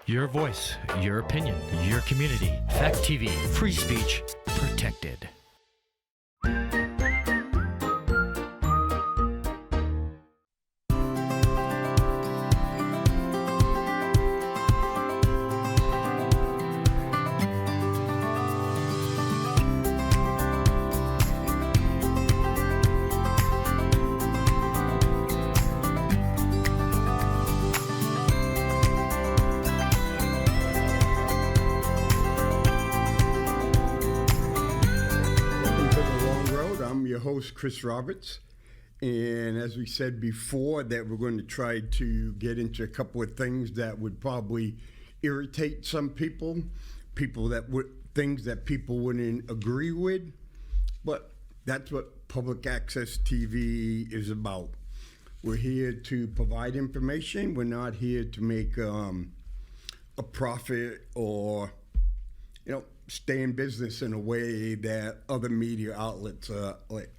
Your voice, your opinion, your community. Fact TV, free speech protected. Host Chris Roberts, and as we said before, that we're going to try to get into a couple of things that would probably irritate some people that would things that people wouldn't agree with, but that's what public access TV is about. We're here to provide information. We're not here to make a profit or stay in business in a way that other media outlets like.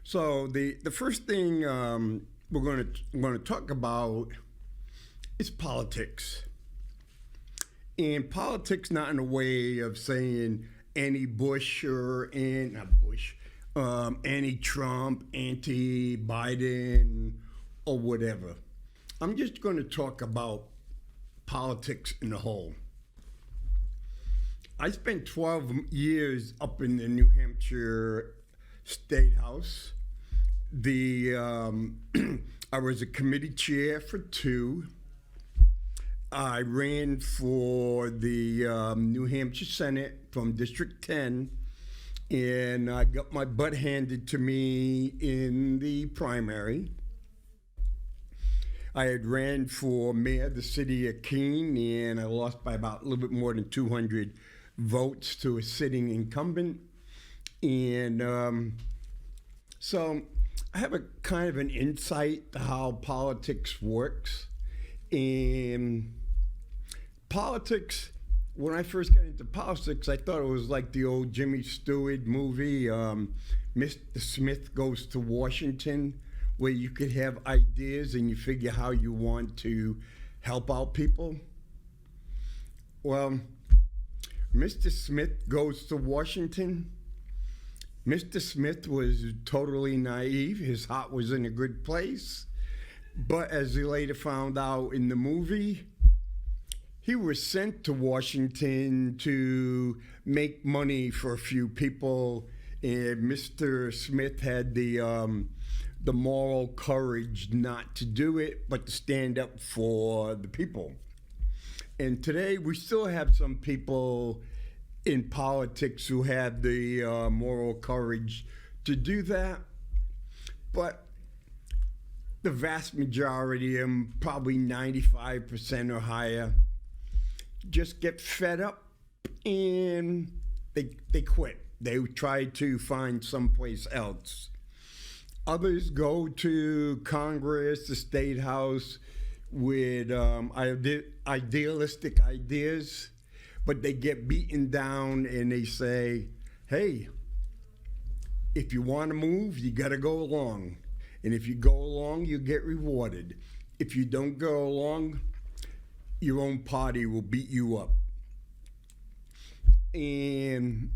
So the first thing we're going to talk about is politics. And politics, not in a way of saying anti-Bush or anti-Trump, anti-Biden, or whatever. I'm just going to talk about politics in the whole. I spent 12 years up in the New Hampshire State House. I was a committee chair for 2. I ran for the New Hampshire Senate from District 10, and I got my butt handed to me in the primary. I had ran for mayor of the city of Keene, and I lost by about a little bit more than 200 votes to a sitting incumbent. And so I have a kind of an insight to how politics works. And politics, when I first got into politics, I thought it was like the old Jimmy Stewart movie, Mr. Smith Goes to Washington, where you could have ideas and you figure how you want to help out people. Well, Mr. Smith Goes to Washington. Mr. Smith was totally naive. His heart was in a good place. But as he later found out in the movie, he was sent to Washington to make money for a few people. And Mr. Smith had the moral courage not to do it, but to stand up for the people. And today we still have some people in politics who have the moral courage to do that. But the vast majority of them, probably 95% or higher, just get fed up and they quit. They try to find someplace else. Others go to Congress, the State House, with idealistic ideas, but they get beaten down and they say, hey, if you want to move, you got to go along. And if you go along, you get rewarded. If you don't go along, your own party will beat you up. And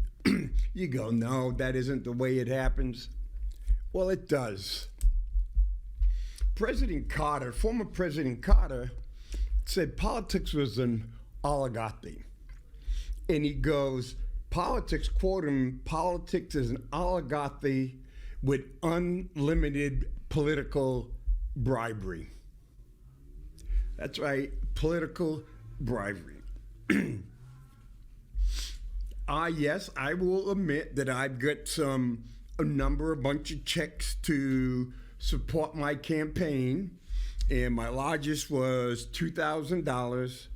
you go, no, that isn't the way it happens. Well, it does. Former President Carter, said politics was an oligarchy. And he goes, quote him, politics is an oligarchy with unlimited political bribery. That's right, political bribery. Yes, I will admit that I've got a bunch of checks to support my campaign, and my largest was $2,000.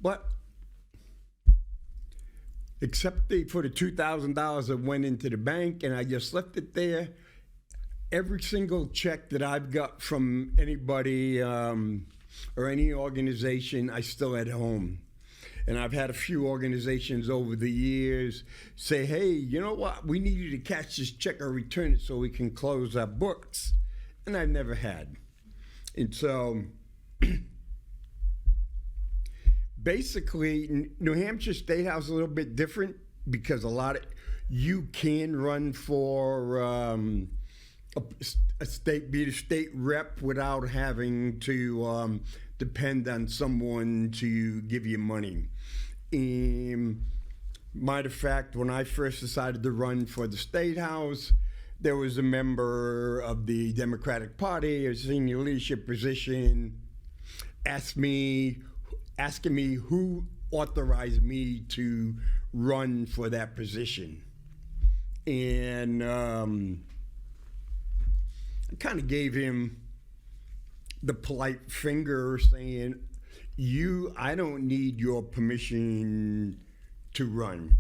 But except for the $2,000 that went into the bank, and I just left it there, every single check that I've got from anybody or any organization, I still at home. And I've had a few organizations over the years say, hey, you know what? We need you to catch this check or return it so we can close our books. And I've never had. And so basically, New Hampshire State House is a little bit different because you can run for a state, be a state rep without having to depend on someone to give you money. Matter of fact, when I first decided to run for the State House, there was a member of the Democratic Party, a senior leadership position, asking me who authorized me to run for that position. And I kind of gave him the polite finger saying, I don't need your permission to run.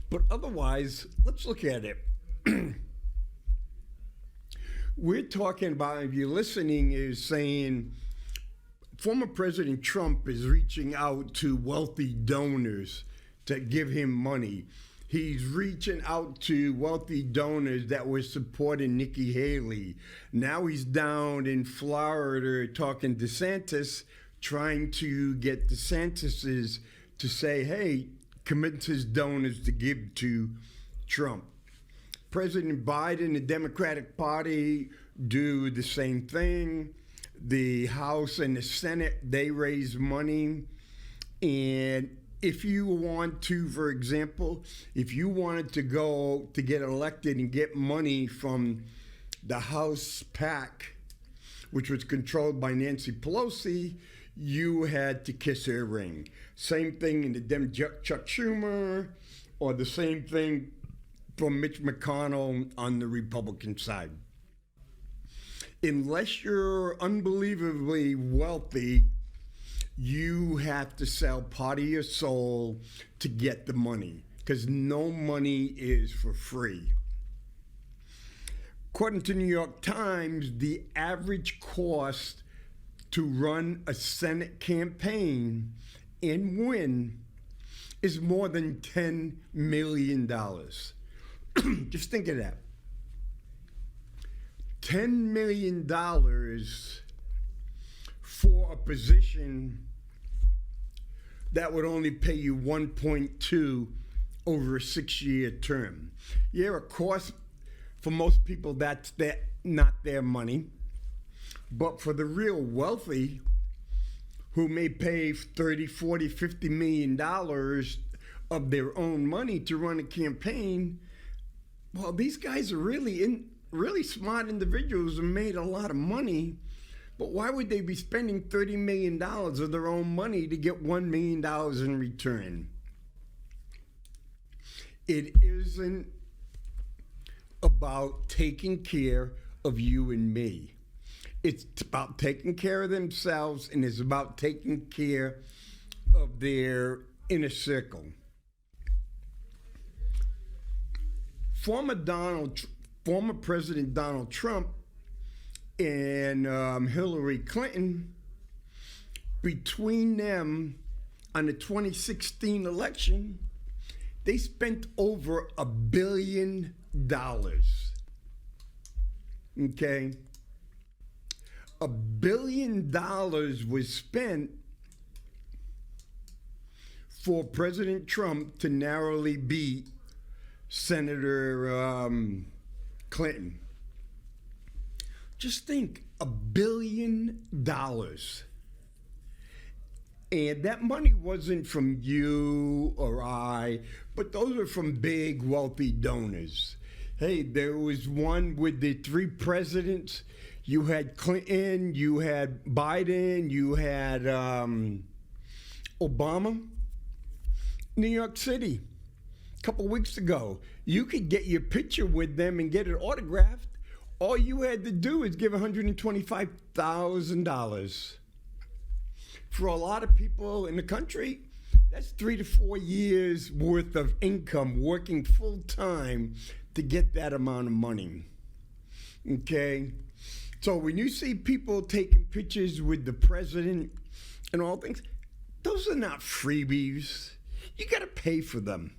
But otherwise, let's look at it. We're talking about, if you're listening, is saying former President Trump is reaching out to wealthy donors to give him money. He's reaching out to wealthy donors that were supporting Nikki Haley. Now he's down in Florida talking DeSantis, trying to get DeSantis to say, hey, commit his donors to give to Trump. President Biden, the Democratic Party, do the same thing. The House and the Senate, they raise money. And if you want to, for example, if you wanted to go to get elected and get money from the House PAC, which was controlled by Nancy Pelosi, you had to kiss her ring. Same thing in the Chuck Schumer, or the same thing from Mitch McConnell on the Republican side. Unless you're unbelievably wealthy, you have to sell part of your soul to get the money, because no money is for free. According to New York Times, the average cost to run a Senate campaign and win is more than $10 million. Just think of that. $10 million for a position that would only pay you 1.2 over a 6-year term. Yeah, of course, for most people, that's not their money. But for the real wealthy, who may pay $30, $40, $50 million of their own money to run a campaign, well, these guys are really smart individuals and made a lot of money. But why would they be spending $30 million of their own money to get $1 million in return? It isn't about taking care of you and me. It's about taking care of themselves, and it's about taking care of their inner circle. Former President Donald Trump and Hillary Clinton, between them on the 2016 election, they spent over $1 billion. Okay? $1 billion was spent for President Trump to narrowly beat Senator Clinton. Just think, $1 billion. And that money wasn't from you or I, but those are from big, wealthy donors. Hey, there was one with the 3 presidents. You had Clinton, you had Biden, you had Obama. New York City, a couple weeks ago, you could get your picture with them and get it autographed. All you had to do is give $125,000. For a lot of people in the country, that's 3 to 4 years worth of income working full time to get that amount of money. Okay? So when you see people taking pictures with the president and all things, those are not freebies. You got to pay for them.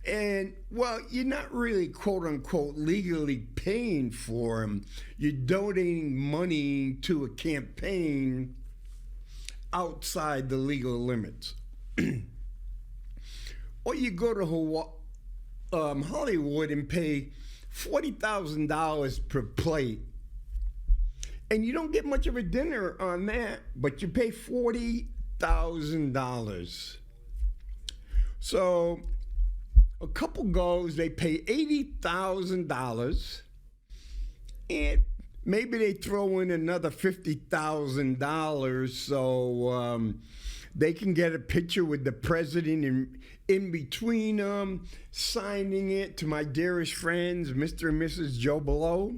And, well, you're not really, quote unquote, legally paying for them. You're donating money to a campaign outside the legal limits. Or you go to Hollywood and pay $40,000 per plate, and you don't get much of a dinner on that, but you pay $40,000. So a couple goes, they pay $80,000, and maybe they throw in another $50,000 so they can get a picture with the president in between signing it to my dearest friends, Mr. and Mrs. Joe Below.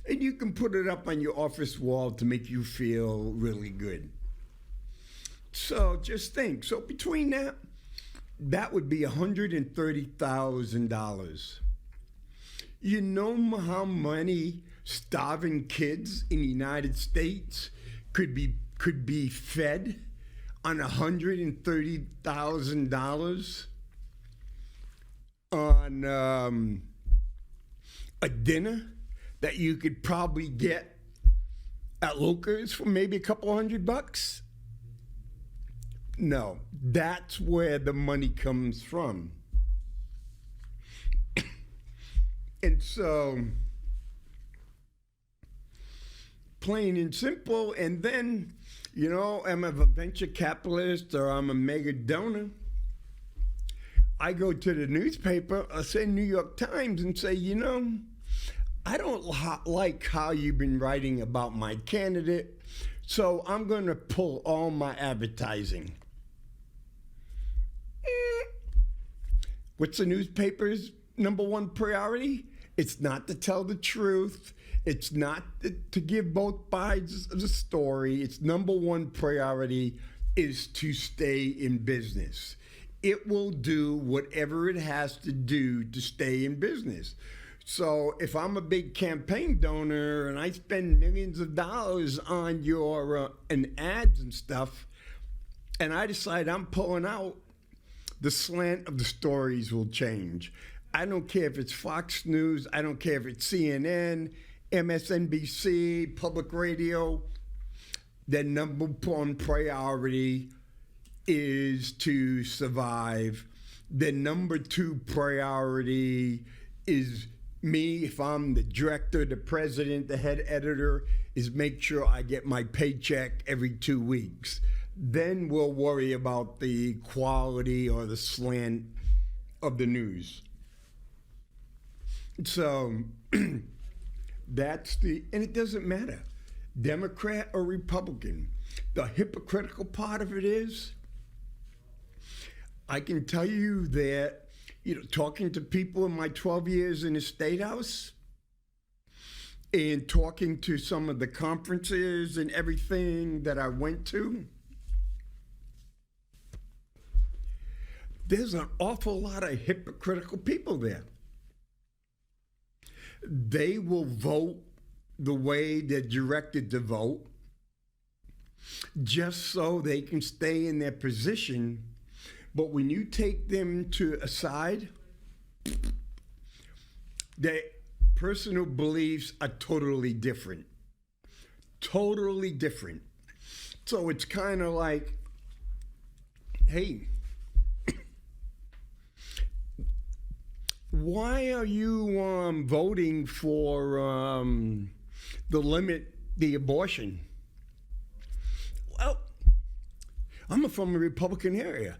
And you can put it up on your office wall to make you feel really good. So just think. So between that would be $130,000. You know how many starving kids in the United States could be fed on $130,000 on a dinner that you could probably get at Lucas for maybe a couple $100? No, that's where the money comes from. And so, plain and simple, and then, I'm a venture capitalist or I'm a mega donor. I go to the newspaper, say New York Times, and say, I don't like how you've been writing about my candidate, so I'm going to pull all my advertising. What's the newspaper's number one priority? It's not to tell the truth. It's not to give both sides of the story. Its number one priority is to stay in business. It will do whatever it has to do to stay in business. So if I'm a big campaign donor and I spend millions of dollars on your and ads and stuff, and I decide I'm pulling out, the slant of the stories will change. I don't care if it's Fox News. I don't care if it's CNN, MSNBC, public radio. Their number one priority is to survive. The number two priority is me, if I'm the director, the president, the head editor, is make sure I get my paycheck every 2 weeks. Then we'll worry about the quality or the slant of the news. So and it doesn't matter, Democrat or Republican. The hypocritical part of it is, I can tell you that, talking to people in my 12 years in the State House and talking to some of the conferences and everything that I went to, there's an awful lot of hypocritical people there. They will vote the way they're directed to vote just so they can stay in their position. But when you take them to a side, their personal beliefs are totally different. Totally different. So it's kind of like, hey, why are you voting for the abortion? Well, I'm from a Republican area.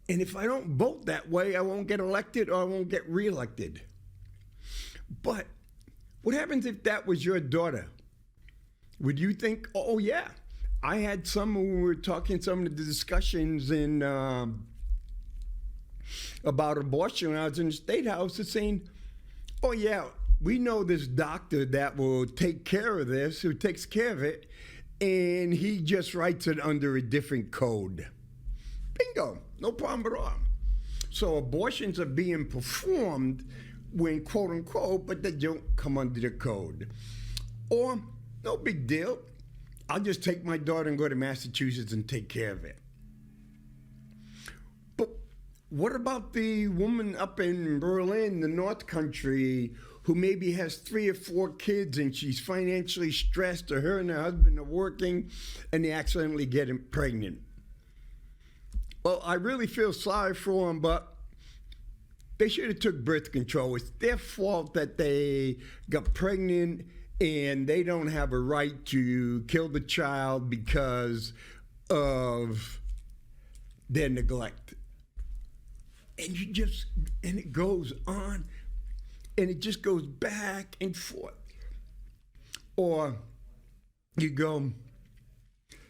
And if I don't vote that way, I won't get elected or I won't get reelected. But what happens if that was your daughter? Would you think, oh yeah, I had some when we were talking some of the discussions in about abortion when I was in the State House, and saying, oh yeah, we know this doctor that will take care of this, who takes care of it, and he just writes it under a different code. Bingo, no problem at all. So abortions are being performed when quote unquote, but they don't come under the code. Or, no big deal, I'll just take my daughter and go to Massachusetts and take care of it. But what about the woman up in Berlin, the North Country, who maybe has 3 or 4 kids and she's financially stressed, or her and her husband are working and they accidentally get pregnant. Well, I really feel sorry for them, but they should have took birth control. It's their fault that they got pregnant and they don't have a right to kill the child because of their neglect. And it goes on, and it just goes back and forth. Or you go,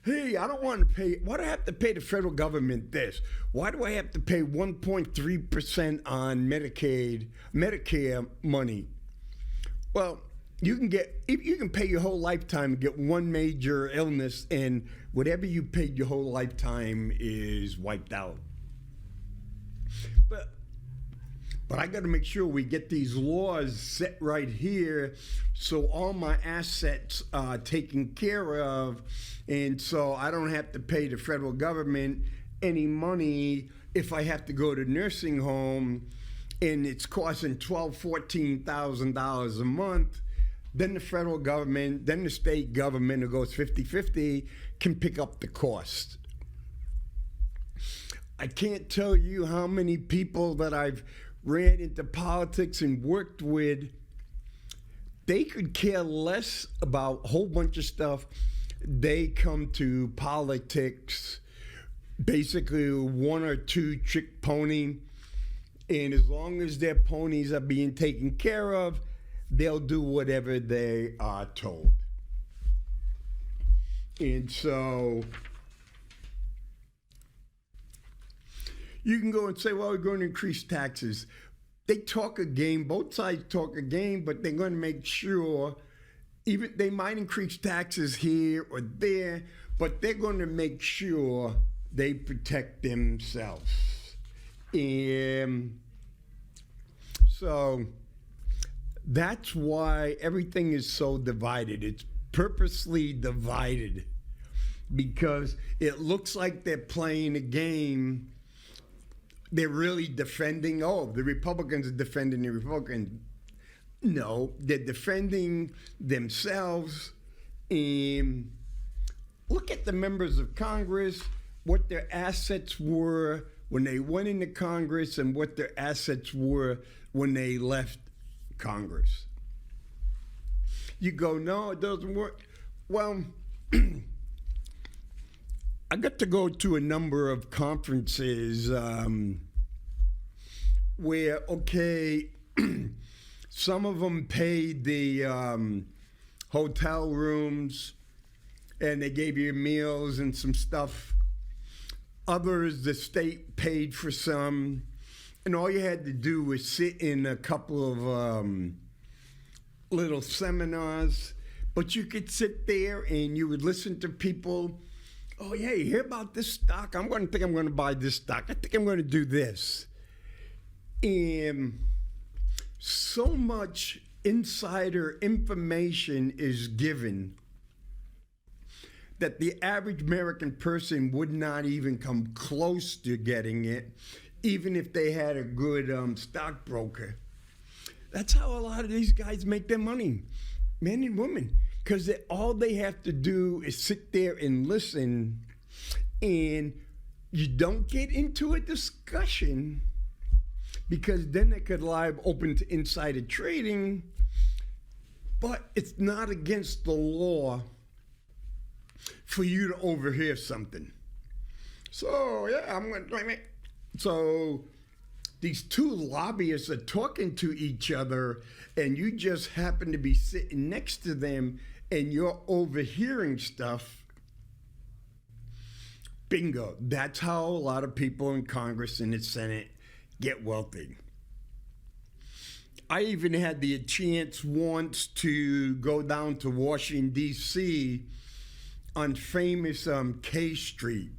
hey, I don't want to pay, why do I have to pay the federal government this? Why do I have to pay 1.3% on Medicare money? Well, you can pay your whole lifetime and get one major illness, and whatever you paid your whole lifetime is wiped out. But I got to make sure we get these laws set right here so all my assets are taken care of, and so I don't have to pay the federal government any money if I have to go to nursing home and it's costing $12,000, $14,000 a month. Then the federal government, then the state government, who goes 50-50, can pick up the cost. I can't tell you how many people that I've ran into politics and worked with, they could care less about a whole bunch of stuff. They come to politics basically one or two trick pony, and as long as their ponies are being taken care of, they'll do whatever they are told. And so you can go and say, well, we're going to increase taxes. They talk a game, both sides talk a game, but they're going to make sure, even they might increase taxes here or there, but they're going to make sure they protect themselves. And so that's why everything is so divided. It's purposely divided because it looks like they're playing a game. They're really defending, the Republicans are defending the Republicans. No, they're defending themselves. And look at the members of Congress, what their assets were when they went into Congress and what their assets were when they left Congress. You go, no, it doesn't work. Well, I got to go to a number of conferences where, some of them paid the hotel rooms and they gave you meals and some stuff. Others, the state paid for some. And all you had to do was sit in a couple of little seminars. But you could sit there and you would listen to people. Oh, yeah, you hear about this stock? I'm going to buy this stock. I think I'm going to do this. And so much insider information is given that the average American person would not even come close to getting it, even if they had a good stockbroker. That's how a lot of these guys make their money, men and women. Because all they have to do is sit there and listen, and you don't get into a discussion, because then they could lie open to insider trading, but it's not against the law for you to overhear something. So, so these two lobbyists are talking to each other, and you just happen to be sitting next to them, and you're overhearing stuff. Bingo. That's how a lot of people in Congress and the Senate get wealthy. I even had the chance once to go down to Washington, D.C. on famous K Street.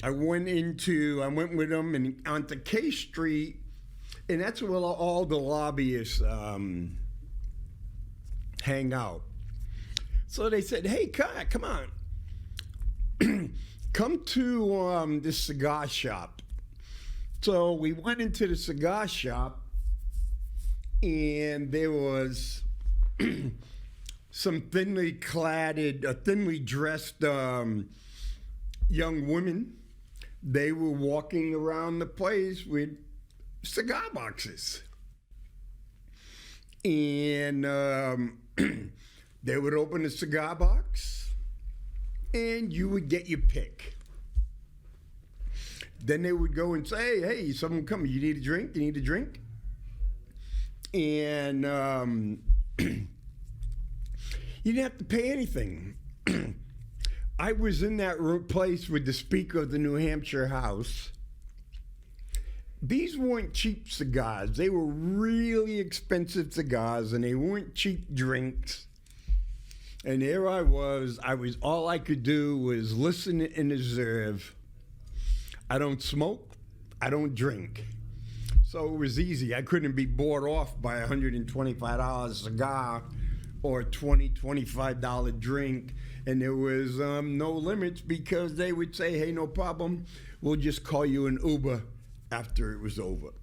I went with them and onto K Street, and that's where all the lobbyists hang out. So they said, hey, come on. Come to this cigar shop. So we went into the cigar shop, and there was some thinly dressed young women. They were walking around the place with cigar boxes. And they would open a cigar box, and you would get your pick. Then they would go and say, hey, someone come, you need a drink? You need a drink? And you didn't have to pay anything. I was in that place with the Speaker of the New Hampshire House. These weren't cheap cigars. They were really expensive cigars, and they weren't cheap drinks. And there I was all I could do was listen and observe. I don't smoke, I don't drink. So it was easy. I couldn't be bought off by a $125 cigar or a $20, $25 drink. And there was no limits, because they would say, hey, no problem, we'll just call you an Uber after it was over.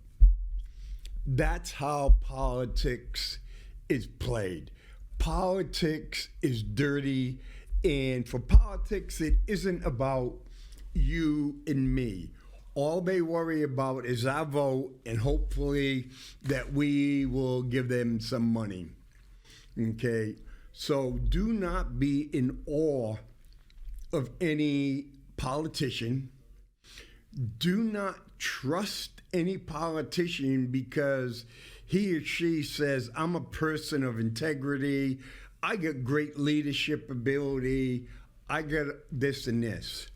That's how politics is played. Politics is dirty, and for politics, it isn't about you and me. All they worry about is our vote, and hopefully that we will give them some money. Okay? So do not be in awe of any politician. Do not trust any politician because he or she says, I'm a person of integrity, I got great leadership ability, I got this and this.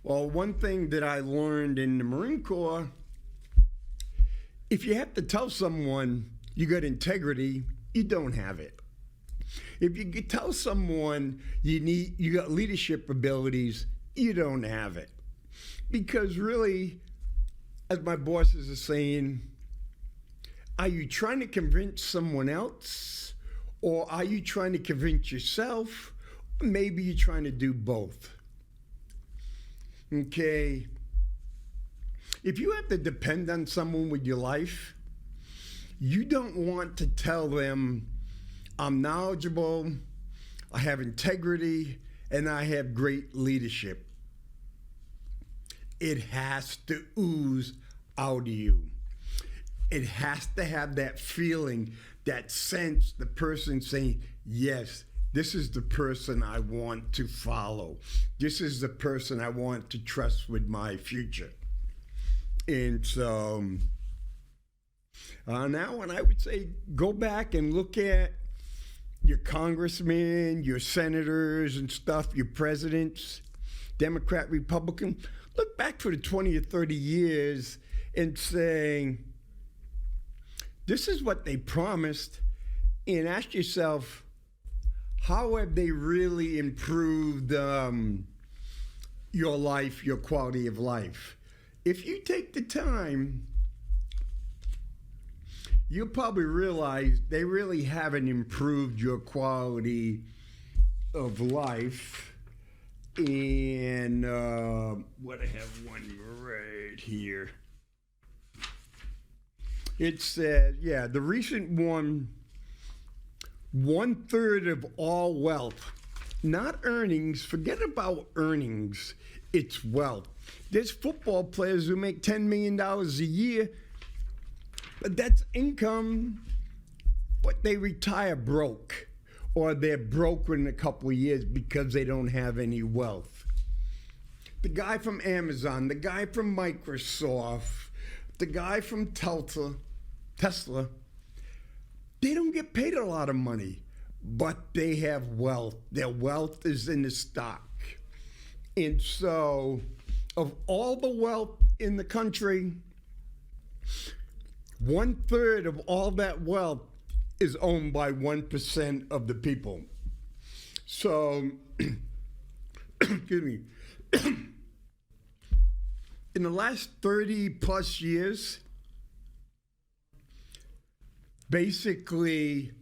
Well, one thing that I learned in the Marine Corps, if you have to tell someone you got integrity, you don't have it. If you could tell someone you got leadership abilities, you don't have it. Because really, as my bosses are saying, are you trying to convince someone else, or are you trying to convince yourself? Or maybe you're trying to do both. Okay? If you have to depend on someone with your life, you don't want to tell them, I'm knowledgeable, I have integrity, and I have great leadership. It has to ooze out of you. It has to have that feeling, that sense, the person saying, yes, this is the person I want to follow. This is the person I want to trust with my future. And so now, and I would say, go back and look at your congressmen, your senators and stuff, your presidents, Democrat, Republican. Look back for the 20 or 30 years and saying, this is what they promised, and ask yourself, how have they really improved your life, your quality of life? If you take the time, you'll probably realize they really haven't improved your quality of life. And what I have one right here. It said, the recent one, 1/3 of all wealth, not earnings, forget about earnings, it's wealth. There's football players who make $10 million a year, but that's income, but they retire broke, or they're broke in a couple of years because they don't have any wealth. The guy from Amazon, the guy from Microsoft, the guy from Tesla, they don't get paid a lot of money, but they have wealth. Their wealth is in the stock. And so, of all the wealth in the country, 1/3 of all that wealth is owned by 1% of the people. So, excuse me, in the last 30 plus years, basically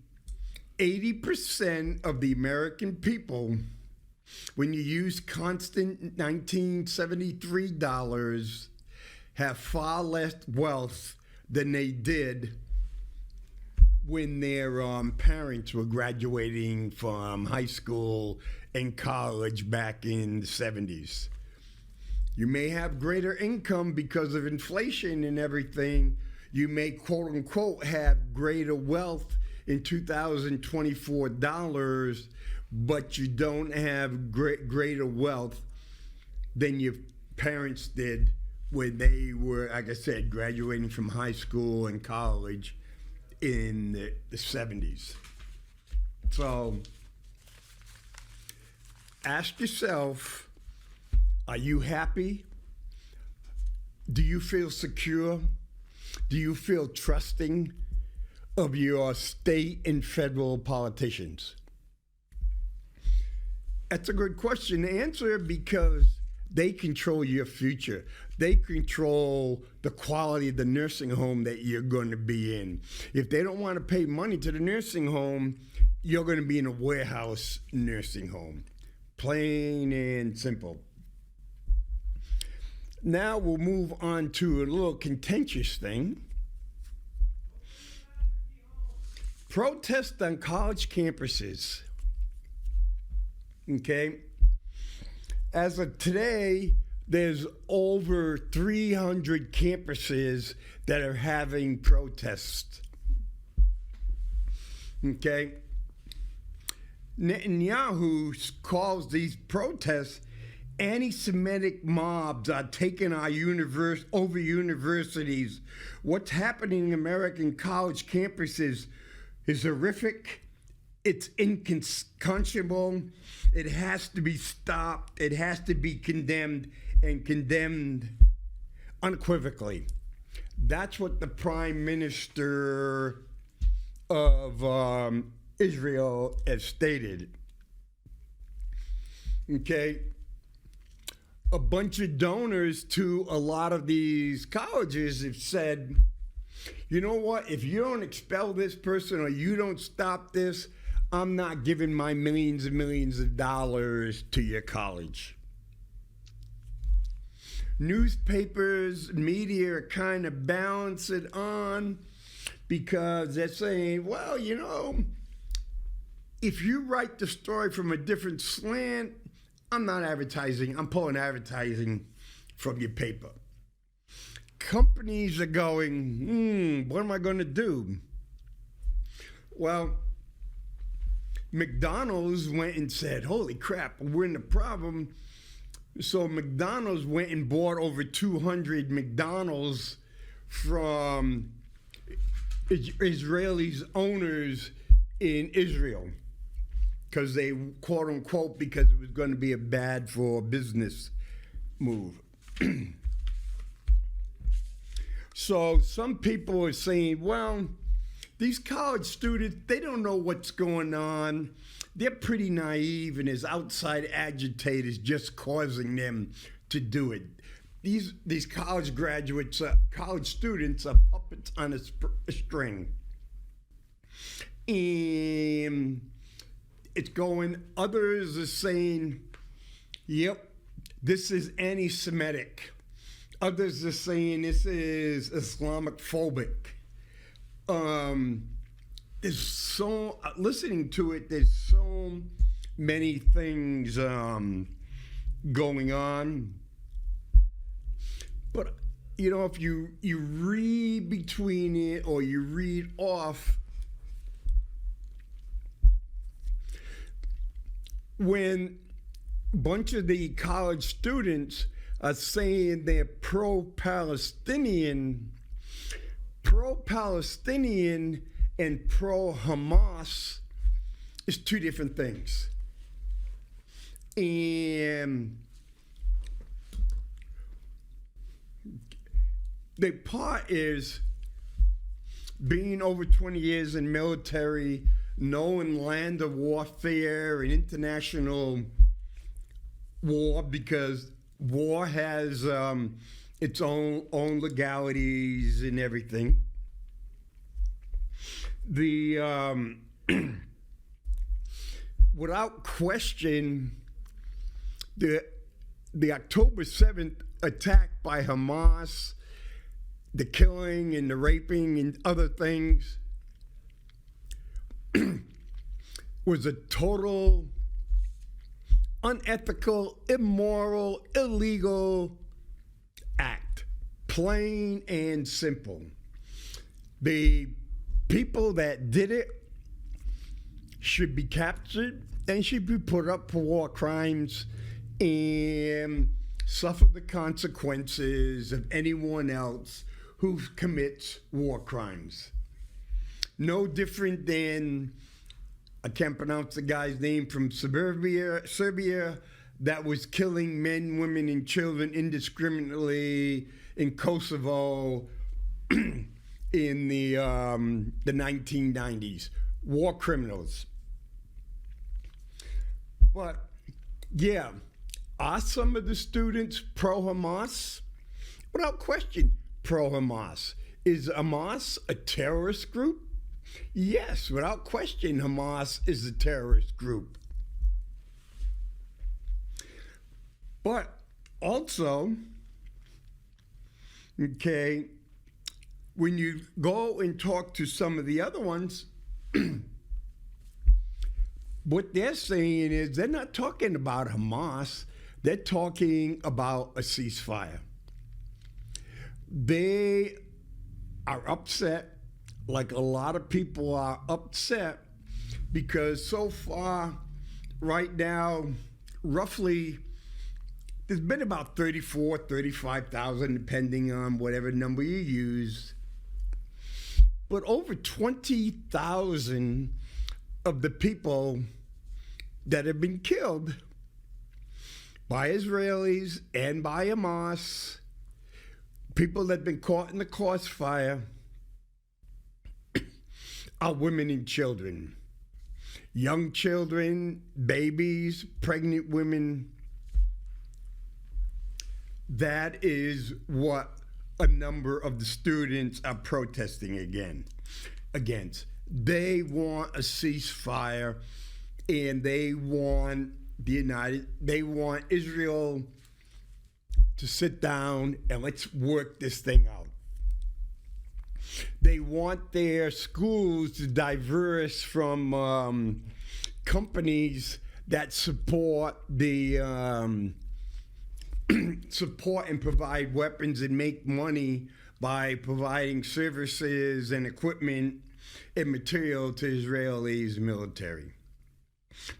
80% of the American people, when you use constant 1973 dollars, have far less wealth than they did when their parents were graduating from high school and college back in the 70s. You may have greater income because of inflation and everything. You may, quote unquote, have greater wealth in 2024 dollars, but you don't have greater wealth than your parents did when they were, like I said, graduating from high school and college in the 70s. So ask yourself, are you happy? Do you feel secure? Do you feel trusting of your state and federal politicians? That's a good question to answer because they control your future. They control the quality of the nursing home that you're going to be in. If they don't want to pay money to the nursing home, you're going to be in a warehouse nursing home. Plain and simple. Now we'll move on to a little contentious thing. Protests on college campuses. Okay? As of today, there's over 300 campuses that are having protests. Okay? Netanyahu calls these protests anti-Semitic mobs are taking our over universities. What's happening in American college campuses is horrific. It's inconceivable. It has to be stopped. It has to be condemned, and condemned unequivocally. That's what the Prime Minister of Israel has stated. Okay? A bunch of donors to a lot of these colleges have said, you know what, if you don't expel this person or you don't stop this, I'm not giving my millions and millions of dollars to your college. Newspapers, media are kind of balancing on because they're saying, well, you know, if you write the story from a different slant, I'm not advertising. I'm pulling advertising from your paper. Companies are going, what am I going to do? Well, McDonald's went and said, holy crap, we're in the problem. So McDonald's went and bought over 200 McDonald's from Israeli owners in Israel. Because they, quote unquote, because it was going to be a bad for business move. So some people are saying, well, these college students, they don't know what's going on. They're pretty naive, and there's outside agitators just causing them to do it. These college graduates, college students are puppets on a string. And it's going, others are saying, yep, this is anti-Semitic. Others are saying this is Islamic phobic. There's so, listening to it, there's so many things going on. But, you know, if you read between it or you read off, when a bunch of the college students are saying they're pro-Palestinian and pro-Hamas is two different things. And the part is being over 20 years in military, knowing land of warfare and international war, because war has its own legalities and everything. The without question, the October 7th attack by Hamas, the killing and the raping and other things, was a total unethical, immoral, illegal act. Plain and simple. The people that did it should be captured and should be put up for war crimes and suffer the consequences of anyone else who commits war crimes. No different than, I can't pronounce the guy's name, from Serbia that was killing men, women, and children indiscriminately in Kosovo in the 1990s. War criminals. But yeah, are some of the students pro-Hamas? Without question, pro-Hamas. Is Hamas a terrorist group? Yes, without question, Hamas is a terrorist group. But also, okay, when you go and talk to some of the other ones, what they're saying is they're not talking about Hamas, they're talking about a ceasefire. They are upset, like a lot of people are upset, because so far, right now, roughly, there's been about 35,000, depending on whatever number you use. But over 20,000 of the people that have been killed by Israelis and by Hamas, people that have been caught in the crossfire, are women and children. Young children, babies, pregnant women. That is what a number of the students are protesting against. They want a ceasefire, and they want Israel to sit down and let's work this thing out. They want their schools to diverse from companies that support support and provide weapons and make money by providing services and equipment and material to Israelis military.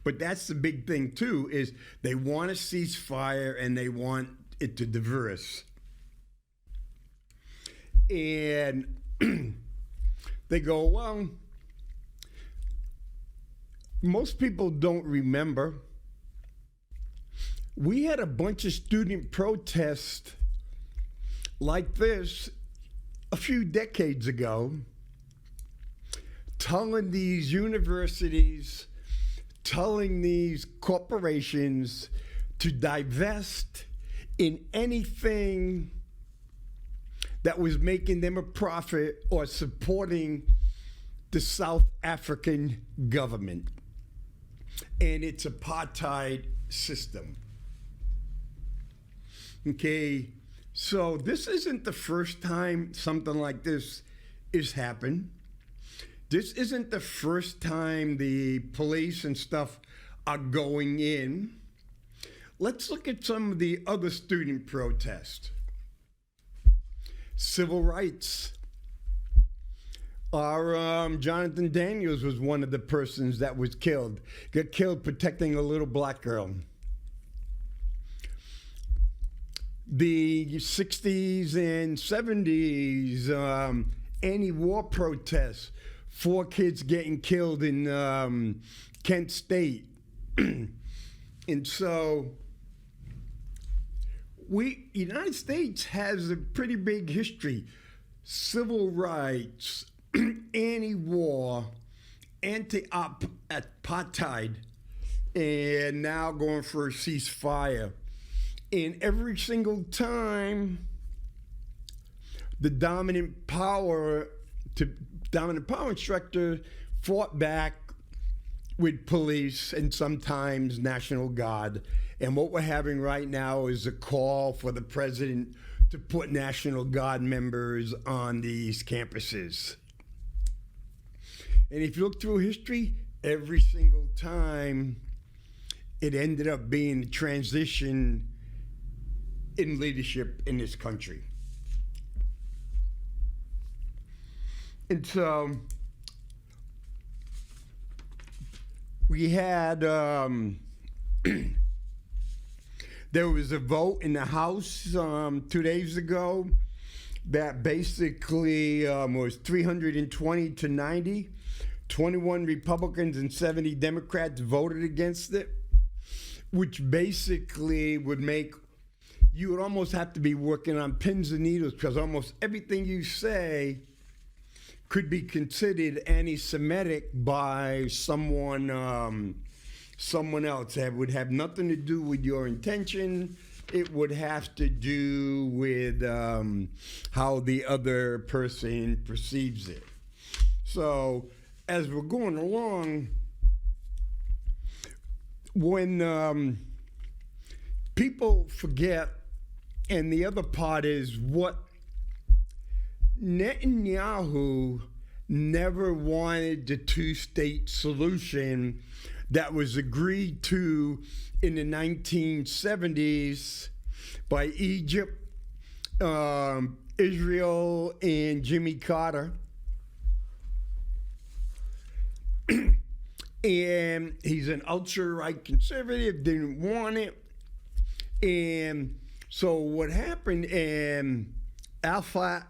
But that's the big thing too, is they want a ceasefire and they want it to diverse. And they go, well, most people don't remember. We had a bunch of student protests like this a few decades ago, telling these universities, telling these corporations to divest in anything that was making them a profit or supporting the South African government and its apartheid system. Okay, so this isn't the first time something like this has happened. This isn't the first time the police and stuff are going in. Let's look at some of the other student protests. Civil rights. Our Jonathan Daniels was one of the persons that was killed. Got killed protecting a little black girl. The 60s and 70s anti-war protests. 4 kids getting killed in Kent State. And so United States has a pretty big history. Civil rights, anti-war, anti-apartheid, and now going for a ceasefire. And every single time the dominant power instructor fought back with police and sometimes National Guard. And what we're having right now is a call for the president to put National Guard members on these campuses. And if you look through history, every single time it ended up being a transition in leadership in this country. And so we had, there was a vote in the House 2 days ago that basically was 320 to 90. 21 Republicans and 70 Democrats voted against it, which basically would make, you would almost have to be working on pins and needles because almost everything you say could be considered anti-Semitic by someone else. It would have nothing to do with your intention. It would have to do with how the other person perceives it. So as we're going along, when people forget, and the other part is what Netanyahu never wanted the two-state solution that was agreed to in the 1970s by Egypt, Israel, and Jimmy Carter. And he's an ultra-right conservative, didn't want it. And so what happened, Arafat,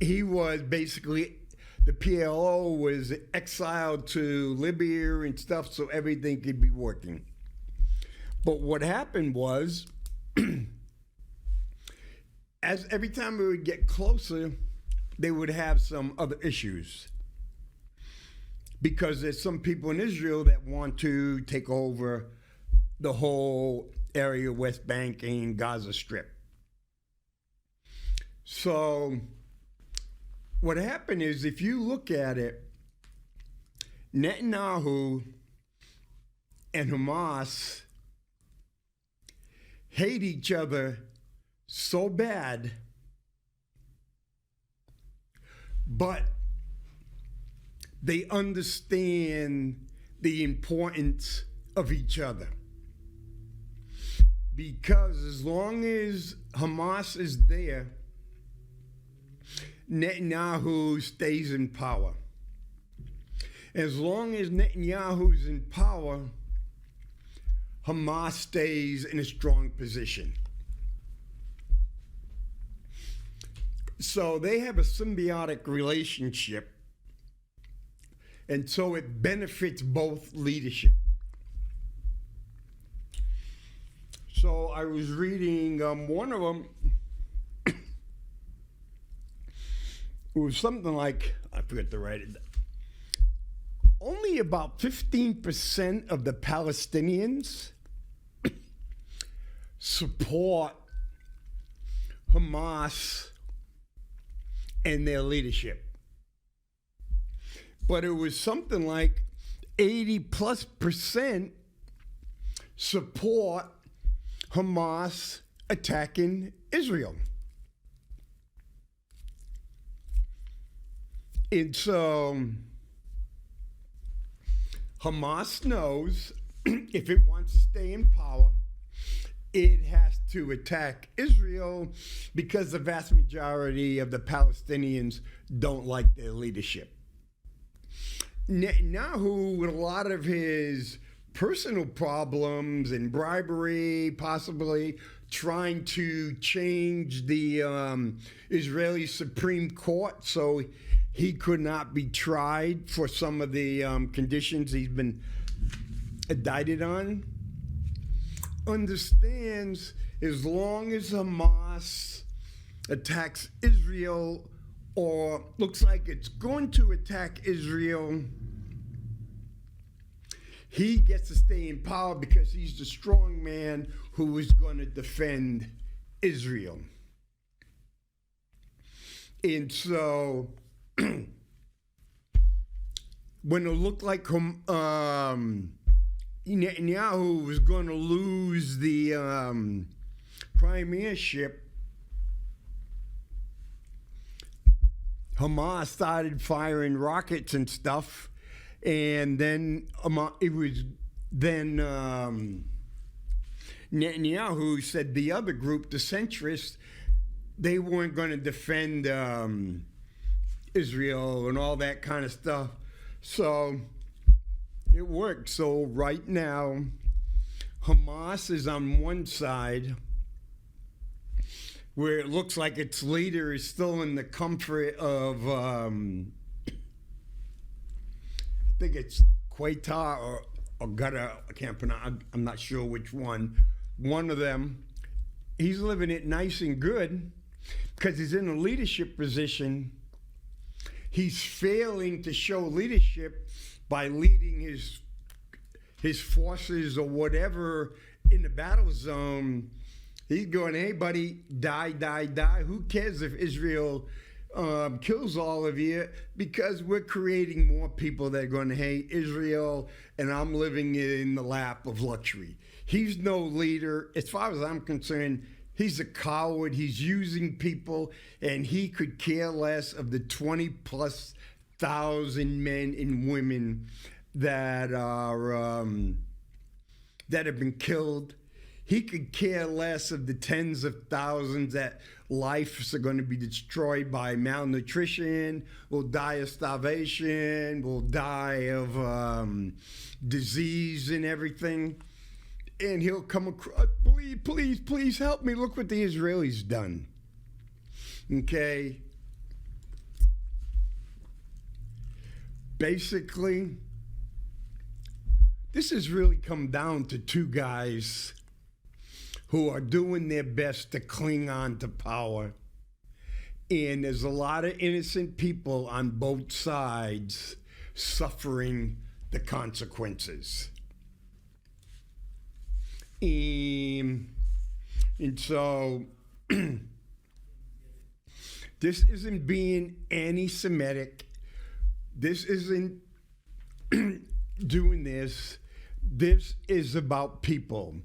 he was basically, the PLO was exiled to Libya and stuff so everything could be working. But what happened was, as every time we would get closer, they would have some other issues. Because there's some people in Israel that want to take over the whole area, West Bank and Gaza Strip. So what happened is, if you look at it, Netanyahu and Hamas hate each other so bad, but they understand the importance of each other. Because as long as Hamas is there, Netanyahu stays in power. As long as Netanyahu's in power, Hamas stays in a strong position. So they have a symbiotic relationship, and so it benefits both leadership. So I was reading one of them. It was something like, I forget to write it. Only about 15% of the Palestinians support Hamas and their leadership. But it was something like 80+% support Hamas attacking Israel. And so Hamas knows if it wants to stay in power, it has to attack Israel because the vast majority of the Palestinians don't like their leadership. Netanyahu, with a lot of his personal problems and bribery, possibly trying to change the Israeli Supreme Court so he could not be tried for some of the conditions he's been indicted on, understands as long as Hamas attacks Israel or looks like it's going to attack Israel, he gets to stay in power because he's the strong man who is going to defend Israel. And so when it looked like Netanyahu was going to lose the premiership, Hamas started firing rockets and stuff And then it was then Netanyahu said the other group, the centrists, they weren't going to defend Israel and all that kind of stuff. So it worked. So right now, Hamas is on one side, where it looks like its leader is still in the comfort of, I think it's Qatar or Qatar, I can't pronounce, I'm not sure which one. One of them, he's living it nice and good because he's in a leadership position. He's failing to show leadership by leading his forces or whatever in the battle zone. He's going, hey, buddy, die, die, die. Who cares if Israel kills all of you? Because we're creating more people that are going to hate Israel, and I'm living in the lap of luxury. He's no leader. As far as I'm concerned, he's a coward. He's using people, and he could care less of the 20+ thousand men and women that are that have been killed. He could care less of the tens of thousands that lives are going to be destroyed by malnutrition, will die of starvation, will die of disease and everything. And he'll come across, please, please, please help me. Look what the Israelis done. Okay. Basically, this has really come down to two guys who are doing their best to cling on to power. And there's a lot of innocent people on both sides suffering the consequences. And so this isn't being anti-Semitic. This isn't doing this. This is about people.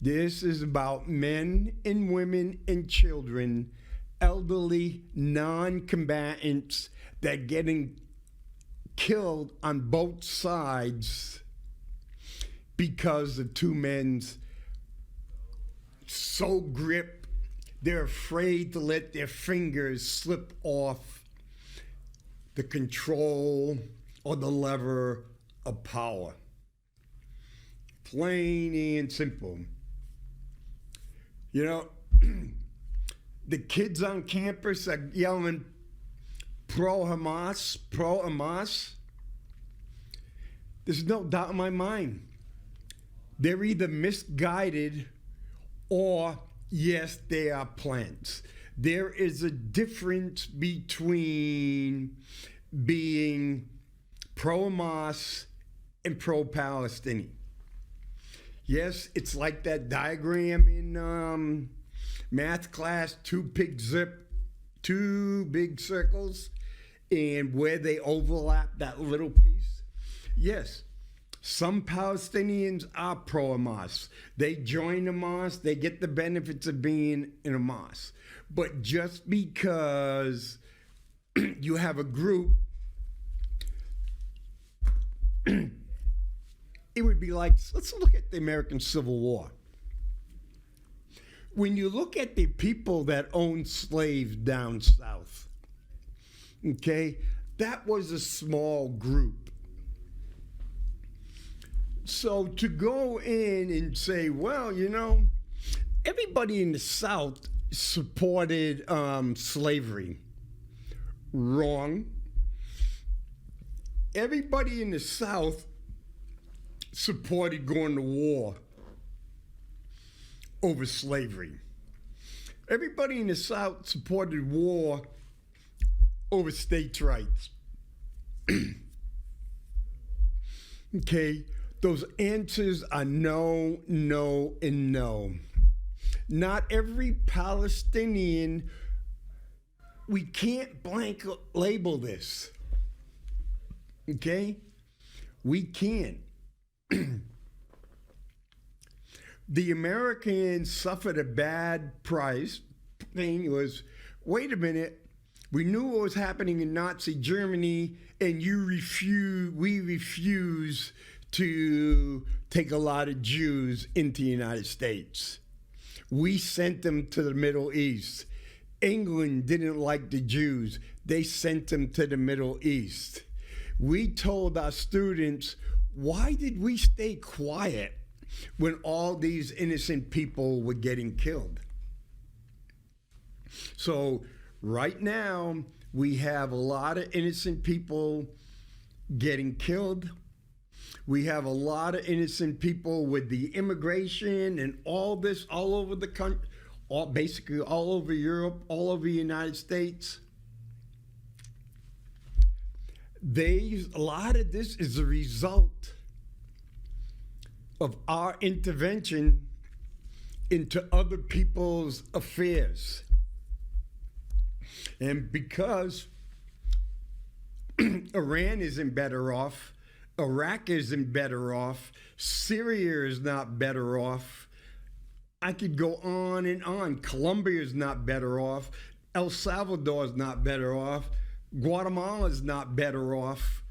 This is about men and women and children, elderly, non-combatants that are getting killed on both sides because of two men's so grip, they're afraid to let their fingers slip off the control or the lever of power. Plain and simple. You know, the kids on campus are yelling pro-Hamas, pro-Hamas. There's no doubt in my mind. They're either misguided or, yes, they are plants. There is a difference between being pro-Hamas and pro-Palestinian. Yes, it's like that diagram in math class, two big circles, and where they overlap that little piece. Yes, some Palestinians are pro-Hamas. They join Hamas, they get the benefits of being in Hamas. But just because you have a group, it would be like, let's look at the American Civil War. When you look at the people that owned slaves down south, okay, that was a small group. So to go in and say, well, you know, everybody in the South supported slavery. Wrong. Everybody in the South supported going to war over slavery. Everybody in the South supported war over states' rights. Okay, those answers are no, no, and no. Not every Palestinian, we can't blanket label this. Okay? We can't. The Americans suffered a bad price. Thing was, wait a minute, We knew what was happening in Nazi Germany, and we refuse to take a lot of Jews into the United States. We sent them to the Middle East. England didn't like the Jews. They sent them to the Middle East. We told our students, why did we stay quiet when all these innocent people were getting killed? So right now, we have a lot of innocent people getting killed. We have a lot of innocent people with the immigration and all this all over the country, basically all over Europe, all over the United States. A lot of this is a result of our intervention into other people's affairs. And because Iran isn't better off, Iraq isn't better off, Syria is not better off, I could go on and on. Colombia is not better off, El Salvador is not better off, Guatemala is not better off.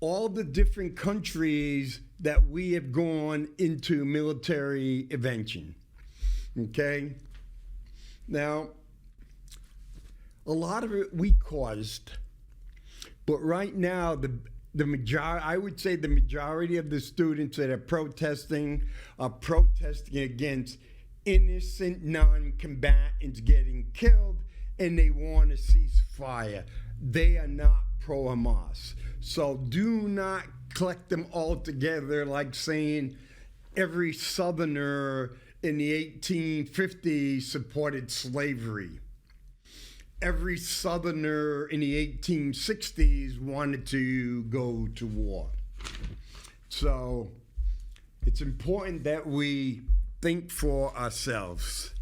All the different countries that we have gone into military intervention. Okay? Now, a lot of it we caused, but right now the majority, I would say the majority of the students that are protesting against innocent non-combatants getting killed, and they want to cease fire. They are not pro-Hamas. So do not collect them all together like saying every Southerner in the 1850s supported slavery. Every Southerner in the 1860s wanted to go to war. So it's important that we think for ourselves.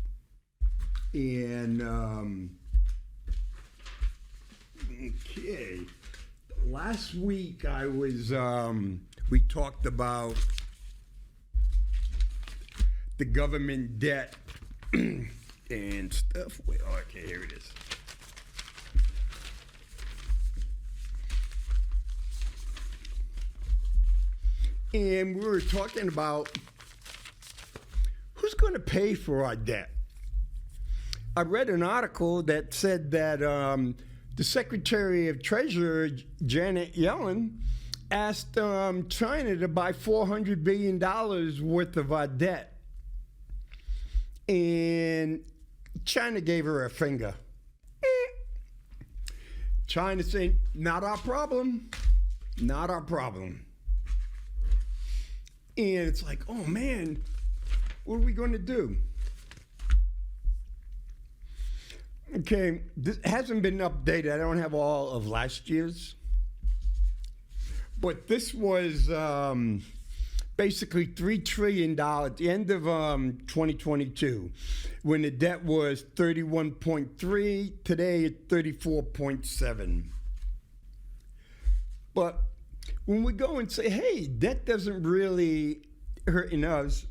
And, okay. Last week I was, we talked about the government debt and stuff. Wait, okay, here it is. And we were talking about who's going to pay for our debt. I read an article that said that the Secretary of Treasury, Janet Yellen, asked China to buy $400 billion worth of our debt. And China gave her a finger. China saying, not our problem, not our problem. And it's like, oh man, what are we going to do? Okay, this hasn't been updated. I don't have all of last year's. But this was basically $3 trillion at the end of 2022, when the debt was 31.3. Today it's 34.7. But when we go and say, hey, debt doesn't really hurting us,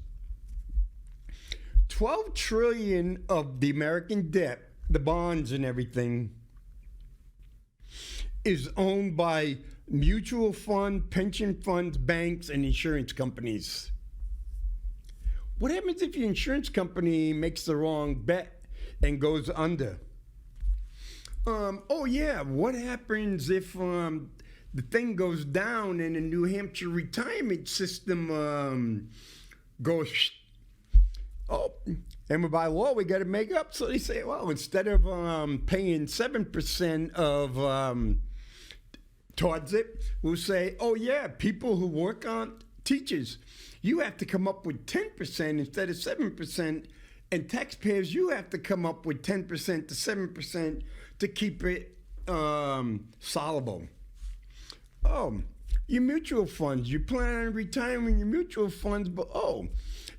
12 trillion of the American debt, the bonds and everything, is owned by mutual fund, pension funds, banks, and insurance companies. What happens if your insurance company makes the wrong bet and goes under? Oh yeah, what happens if the thing goes down and the New Hampshire retirement system goes, oh, and by law we got to make up. So they say, well, instead of paying 7% of towards it, we'll say, oh yeah, people who work on teachers, you have to come up with 10% instead of 7%, and taxpayers, you have to come up with 10% to 7% to keep it solvable. Oh, your mutual funds, you plan on retiring your mutual funds, but oh,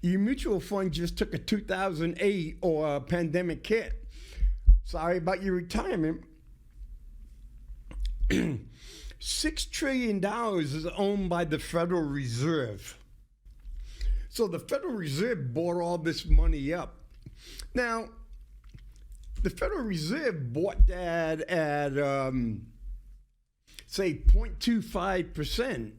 your mutual fund just took a 2008 or a pandemic hit. Sorry about your retirement. $6 trillion is owned by the Federal Reserve. So the Federal Reserve bought all this money up. Now, the Federal Reserve bought that at, say, 0.25%.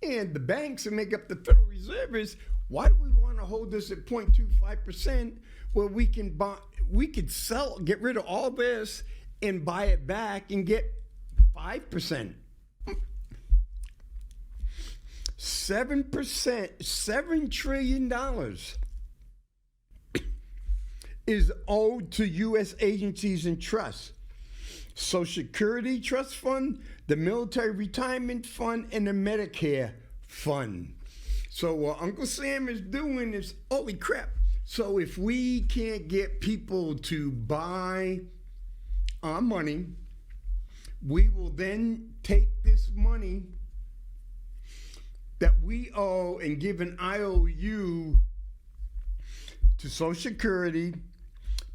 And the banks that make up the Federal Reserve is, why do we want to hold this at 0.25%? Well, we could sell, get rid of all this and buy it back and get 5%. 7%, $7 trillion is owed to U.S. agencies and trusts. Social Security Trust Fund, the Military Retirement Fund, and the Medicare Fund. So what Uncle Sam is doing is, holy crap. So if we can't get people to buy our money, we will then take this money that we owe and give an IOU to Social Security,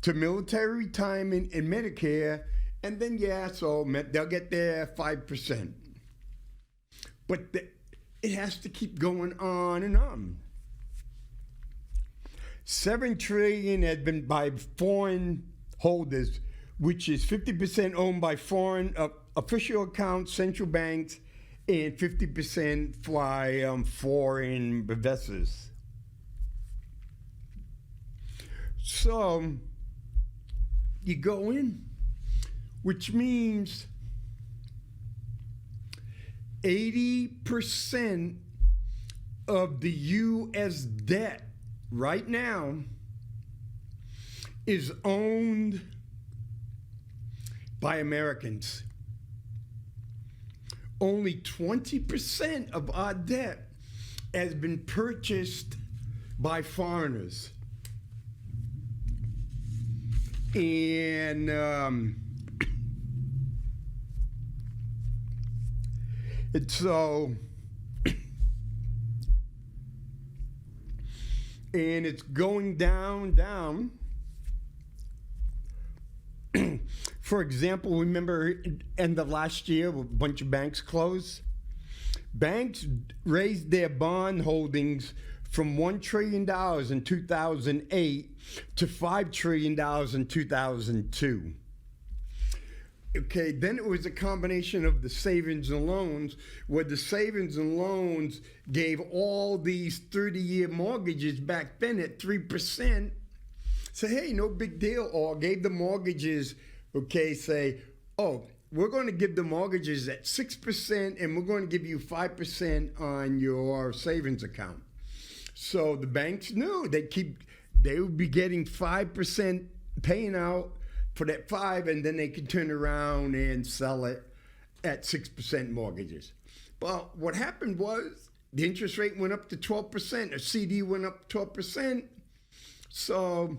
to military retirement and Medicare, and then, so they'll get their 5%. But it has to keep going on and on. $7 trillion has been by foreign holders, which is 50% owned by foreign official accounts, central banks, and 50% by foreign investors. So you go in, which means 80% of the U.S. debt right now is owned by Americans. Only 20% of our debt has been purchased by foreigners. And it's going down. For example, remember end of last year, a bunch of banks closed. Banks raised their bond holdings from $1 trillion in 2008 to $5 trillion in 2002. Okay, then it was a combination of the savings and loans, where the savings and loans gave all these 30-year mortgages back then at 3%. Say, hey, no big deal. Or gave the mortgages, okay, say, oh, we're going to give the mortgages at 6% and we're going to give you 5% on your savings account. So the banks knew they would be getting 5% paying out for that 5, and then they could turn around and sell it at 6% mortgages. Well, what happened was the interest rate went up to 12%, a CD went up 12%. So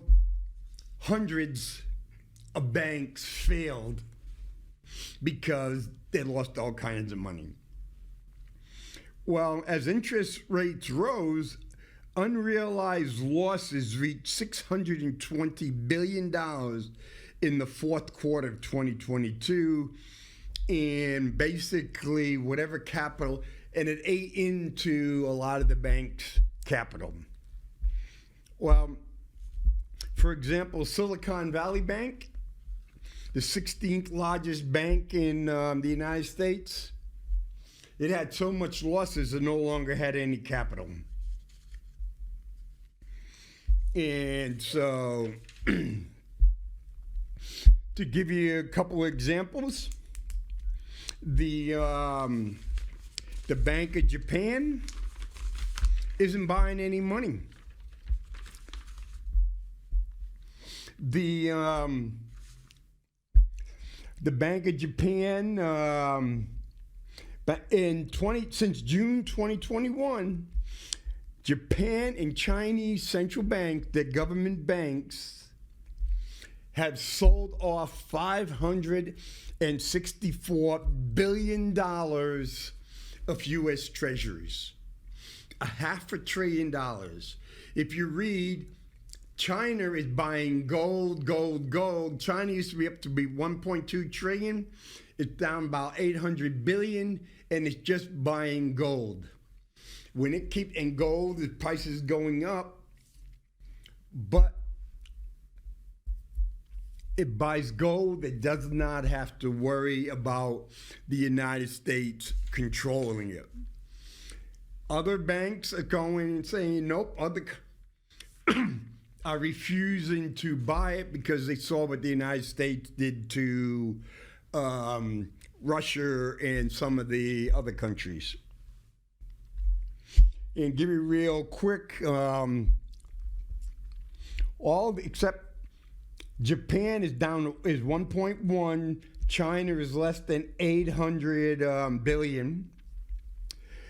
hundreds of banks failed because they lost all kinds of money. Well, as interest rates rose, unrealized losses reached $620 billion in the fourth quarter of 2022, and basically whatever capital, and it ate into a lot of the bank's capital. Well, for example, Silicon Valley Bank, the 16th largest bank in the United States, it had so much losses it no longer had any capital. And so, to give you a couple of examples, the Bank of Japan isn't buying any money. The Bank of Japan, since June 2021, Japan and Chinese central banks, the government banks, have sold off $564 billion of U.S. treasuries. $500 billion. If you read, China is buying gold. China used to be 1.2 trillion. It's down about 800 billion, and it's just buying gold. When it keeps, and gold, the price is going up, but It buys gold. It does not have to worry about the United States controlling it. Other banks are going and saying, nope, other are refusing to buy it because they saw what the United States did to Russia and some of the other countries. And give you real quick, except Japan is 1.1, China is less than 800 billion.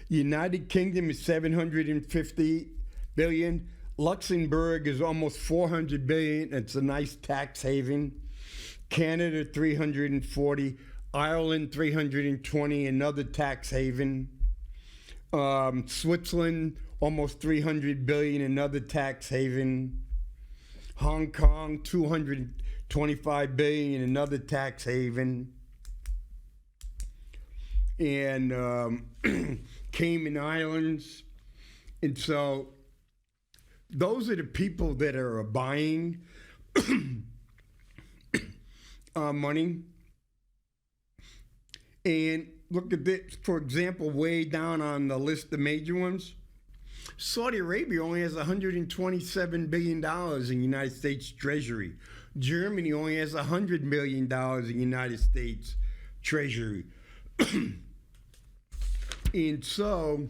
United Kingdom is 750 billion. Luxembourg is almost 400 billion. It's a nice tax haven. Canada 340, Ireland 320, another tax haven. Switzerland almost 300 billion, another tax haven. Hong Kong 225 billion, another tax haven. And Cayman Islands. And so those are the people that are buying money. And look at this, for example, way down on the list of major ones. Saudi Arabia only has $127 billion in United States Treasury. Germany only has $100 million in United States Treasury. And so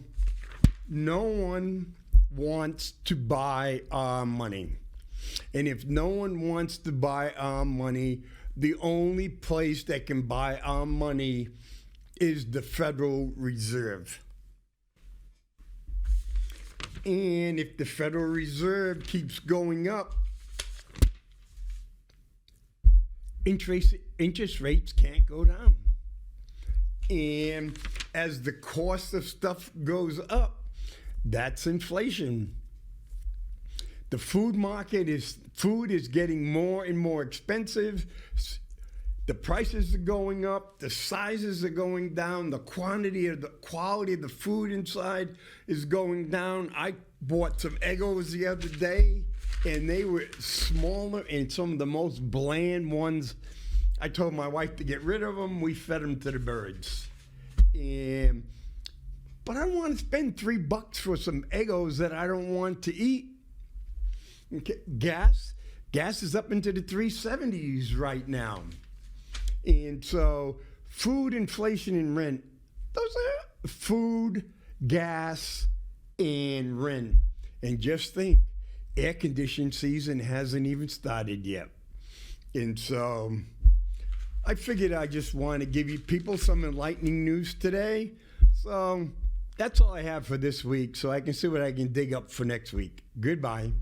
no one wants to buy our money. And if no one wants to buy our money, the only place that can buy our money is the Federal Reserve. And if the Federal Reserve keeps going up, interest rates can't go down. And as the cost of stuff goes up, that's inflation. The food is getting more and more expensive. The prices are going up, the sizes are going down, the quality of the food inside is going down. I bought some Eggos the other day, and they were smaller and some of the most bland ones. I told my wife to get rid of them. We fed them to the birds. But I don't want to spend $3 for some Eggos that I don't want to eat. Okay. Gas is up into the 370s right now. And so food, inflation, and rent, those are food, gas, and rent. And just think, air conditioning season hasn't even started yet. And so I figured I just want to give you people some enlightening news today. So that's all I have for this week, so I can see what I can dig up for next week. Goodbye.